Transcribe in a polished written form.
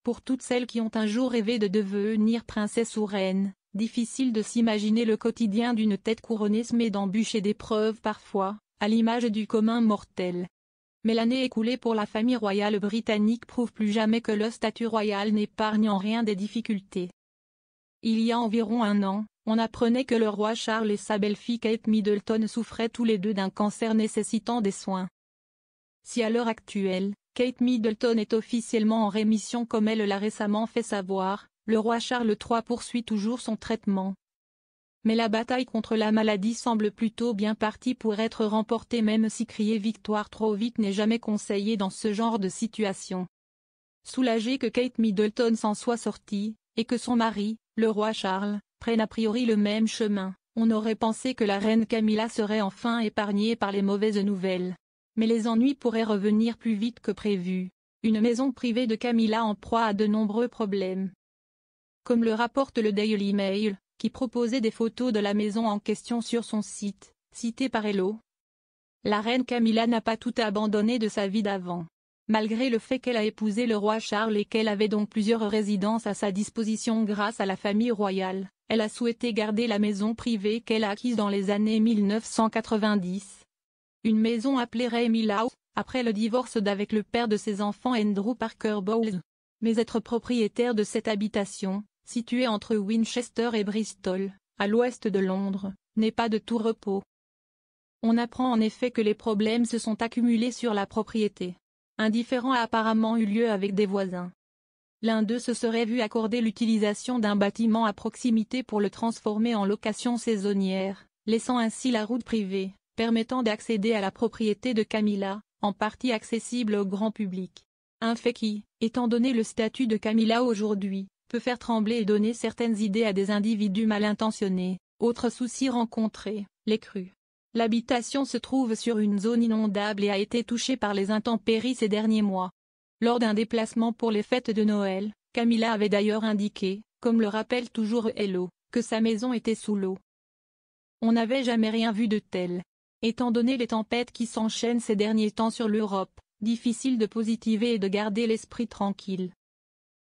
Pour toutes celles qui ont un jour rêvé de devenir princesse ou reine, difficile de s'imaginer le quotidien d'une tête couronnée semée d'embûches et d'épreuves parfois, à l'image du commun mortel. Mais l'année écoulée pour la famille royale britannique prouve plus jamais que le statut royal n'épargne en rien des difficultés. Il y a environ un an, on apprenait que le roi Charles et sa belle-fille Kate Middleton souffraient tous les deux d'un cancer nécessitant des soins. Si à l'heure actuelle, Kate Middleton est officiellement en rémission comme elle l'a récemment fait savoir, le roi Charles III poursuit toujours son traitement. Mais la bataille contre la maladie semble plutôt bien partie pour être remportée, même si crier victoire trop vite n'est jamais conseillé dans ce genre de situation. Soulagée que Kate Middleton s'en soit sortie, et que son mari, le roi Charles, prenne a priori le même chemin, on aurait pensé que la reine Camilla serait enfin épargnée par les mauvaises nouvelles. Mais les ennuis pourraient revenir plus vite que prévu. Une maison privée de Camilla en proie à de nombreux problèmes. Comme le rapporte le Daily Mail, qui proposait des photos de la maison en question sur son site, cité par Hello. La reine Camilla n'a pas tout abandonné de sa vie d'avant. Malgré le fait qu'elle a épousé le roi Charles et qu'elle avait donc plusieurs résidences à sa disposition grâce à la famille royale, elle a souhaité garder la maison privée qu'elle a acquise dans les années 1990. Une maison appelée Remy House, après le divorce d'avec le père de ses enfants Andrew Parker Bowles. Mais être propriétaire de cette habitation, située entre Winchester et Bristol, à l'ouest de Londres, n'est pas de tout repos. On apprend en effet que les problèmes se sont accumulés sur la propriété. Un différend a apparemment eu lieu avec des voisins. L'un d'eux se serait vu accorder l'utilisation d'un bâtiment à proximité pour le transformer en location saisonnière, laissant ainsi la route privée, permettant d'accéder à la propriété de Camilla, en partie accessible au grand public. Un fait qui, étant donné le statut de Camilla aujourd'hui, peut faire trembler et donner certaines idées à des individus mal intentionnés. Autre souci rencontré, les crues. L'habitation se trouve sur une zone inondable et a été touchée par les intempéries ces derniers mois. Lors d'un déplacement pour les fêtes de Noël, Camilla avait d'ailleurs indiqué, comme le rappelle toujours Hello, que sa maison était sous l'eau. On n'avait jamais rien vu de tel. Étant donné les tempêtes qui s'enchaînent ces derniers temps sur l'Europe, difficile de positiver et de garder l'esprit tranquille.